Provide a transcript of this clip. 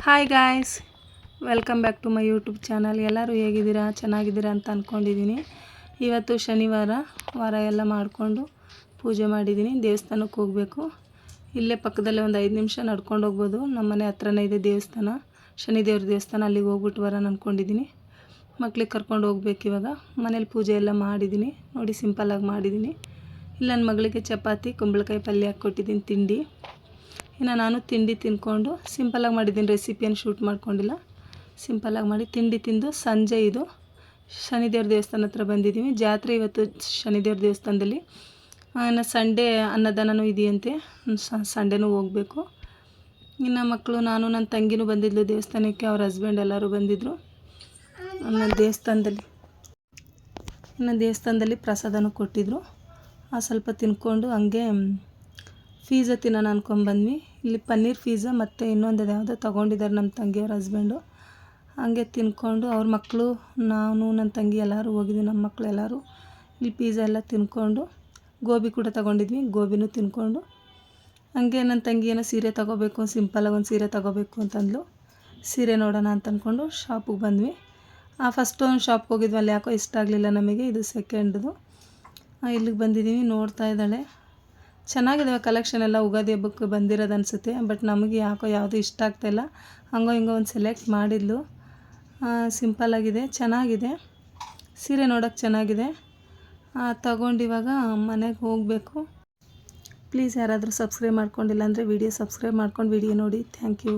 Hi guys, welcome back to my YouTube channel. ಎಲ್ಲರೂ ಹೇಗಿದ್ದೀರಾ? ಚೆನ್ನಾಗಿದ್ದೀರಾ ಅಂತ ಅಂದ್ಕೊಂಡಿದ್ದೀನಿ. ಇವತ್ತು ಶನಿವಾರ, ವಾರ ಎಲ್ಲ ಮಾಡಿಕೊಂಡು ಪೂಜೆ ಮಾಡಿದ್ದೀನಿ. ದೇವಸ್ಥಾನಕ್ಕೆ ಹೋಗಬೇಕು. ಇಲ್ಲೇ ಪಕ್ಕದಲ್ಲೇ ಒಂದು 5 ನಿಮಿಷ ನಡ್ಕೊಂಡು ಹೋಗ್ಬೋದು. ನಮ್ಮ ಮನೆ ಹತ್ರನೇ ಇದೆ ದೇವಸ್ಥಾನ, ಶನಿದೇವ್ರ ದೇವಸ್ಥಾನ. ಅಲ್ಲಿಗೆ ಹೋಗ್ಬಿಟ್ಟು ಬರೋಣ ಅಂದ್ಕೊಂಡಿದ್ದೀನಿ. ಮಕ್ಳಿಗೆ ಕರ್ಕೊಂಡು ಹೋಗ್ಬೇಕು. ಇವಾಗ ಮನೇಲಿ ಪೂಜೆ ಎಲ್ಲ ಮಾಡಿದ್ದೀನಿ ನೋಡಿ, ಸಿಂಪಲ್ಲಾಗಿ ಮಾಡಿದ್ದೀನಿ. ಇಲ್ಲ ನನ್ನ ಮಗಳಿಗೆ ಚಪಾತಿ ಕುಂಬಳಕಾಯಿ ಪಲ್ಯ ಹಾಕ್ಕೊಟ್ಟಿದ್ದೀನಿ ತಿಂಡಿ. ಇನ್ನು ನಾನು ತಿಂಡಿ ತಿಂದ್ಕೊಂಡು ಸಿಂಪಲ್ಲಾಗಿ ಮಾಡಿದ್ದೀನಿ. ರೆಸಿಪಿಯನ್ನು ಶೂಟ್ ಮಾಡ್ಕೊಂಡಿಲ್ಲ, ಸಿಂಪಲ್ಲಾಗಿ ಮಾಡಿ ತಿಂಡಿ ತಿಂದು ಸಂಜೆ ಇದು ಶನಿದೇವ್ರ ದೇವಸ್ಥಾನ ಹತ್ರ ಬಂದಿದ್ದೀವಿ. ಜಾತ್ರೆ ಇವತ್ತು ಶನಿದೇವ್ರ ದೇವಸ್ಥಾನದಲ್ಲಿ. ಇನ್ನು ಸಂಡೇ ಅನ್ನದಾನವೂ ಇದೆಯಂತೆ, ಸಂಡೇನೂ ಹೋಗಬೇಕು. ಇನ್ನು ಮಕ್ಕಳು, ನಾನು ನನ್ನ ತಂಗಿನೂ ಬಂದಿದ್ಲು ದೇವಸ್ಥಾನಕ್ಕೆ. ಅವ್ರ ಹಸ್ಬೆಂಡ್ ಎಲ್ಲರೂ ಬಂದಿದ್ದರು. ದೇವಸ್ಥಾನದಲ್ಲಿ ಪ್ರಸಾದನೂ ಕೊಟ್ಟಿದ್ದರು. ಸ್ವಲ್ಪ ತಿನ್ಕೊಂಡು ಹಂಗೆ ಫೀಝಾ ತಿನ್ನೋಣ ಅಂದ್ಕೊಂಡ್ಬಂದ್ವಿ. ಇಲ್ಲಿ ಪನ್ನೀರ್ ಫೀಝಾ ಮತ್ತು ಇನ್ನೊಂದು ಯಾವುದೋ ತೊಗೊಂಡಿದ್ದಾರೆ ನಮ್ಮ ತಂಗಿಯವ್ರ ಹಸ್ಬೆಂಡು. ಹಂಗೆ ತಿನ್ಕೊಂಡು ಅವ್ರ ಮಕ್ಕಳು, ನಾನು ನನ್ನ ತಂಗಿ ಎಲ್ಲರೂ ಹೋಗಿದ್ವಿ. ನಮ್ಮ ಮಕ್ಕಳು ಎಲ್ಲರೂ ಇಲ್ಲಿ ಪಿಝಾ ಎಲ್ಲ ತಿನ್ಕೊಂಡು, ಗೋಬಿ ಕೂಡ ತೊಗೊಂಡಿದ್ವಿ. ಗೋಬಿನೂ ತಿನ್ಕೊಂಡು ಹಂಗೆ ನನ್ನ ತಂಗಿ ಏನೋ ಸೀರೆ ತೊಗೋಬೇಕು, ಸಿಂಪಲಾಗಿ ಒಂದು ಸೀರೆ ತೊಗೋಬೇಕು ಅಂತಂದ್ಲು. ಸೀರೆ ನೋಡೋಣ ಅಂತ ಅಂದ್ಕೊಂಡು ಶಾಪಿಗೆ ಬಂದ್ವಿ. ಫಸ್ಟ್ ಒಂದು ಶಾಪ್ಗೆ ಹೋಗಿದ್ವಿ, ಅಲ್ಲಿ ಯಾಕೋ ಇಷ್ಟ ಆಗಲಿಲ್ಲ ನಮಗೆ. ಇದು ಸೆಕೆಂಡ್ದು. ಇಲ್ಲಿಗೆ ಬಂದಿದ್ದೀವಿ. ನೋಡ್ತಾ ಇದ್ದಾಳೆ. ಚೆನ್ನಾಗಿದ್ದಾವೆ ಕಲೆಕ್ಷನ್ ಎಲ್ಲ. ಉಗಾದಿ ಹಬ್ಬಕ್ಕೆ ಬಂದಿರೋದು ಅನಿಸುತ್ತೆ. ಬಟ್ ನಮಗೆ ಯಾಕೋ ಯಾವುದೂ ಇಷ್ಟ ಆಗ್ತಾಯಿಲ್ಲ. ಹಂಗೋ ಹಿಂಗೋ ಒಂದು ಸೆಲೆಕ್ಟ್ ಮಾಡಿದ್ಲು. ಸಿಂಪಲ್ಲಾಗಿದೆ, ಚೆನ್ನಾಗಿದೆ ಸೀರೆ, ನೋಡೋಕ್ಕೆ ಚೆನ್ನಾಗಿದೆ. ತಗೊಂಡು ಇವಾಗ ಮನೆಗೆ ಹೋಗಬೇಕು. ಪ್ಲೀಸ್ ಯಾರಾದರೂ ಸಬ್ಸ್ಕ್ರೈಬ್ ಮಾಡ್ಕೊಂಡಿಲ್ಲ ಅಂದರೆ ವಿಡಿಯೋ ಸಬ್ಸ್ಕ್ರೈಬ್ ಮಾಡ್ಕೊಂಡು ವಿಡಿಯೋ ನೋಡಿ. Thank you.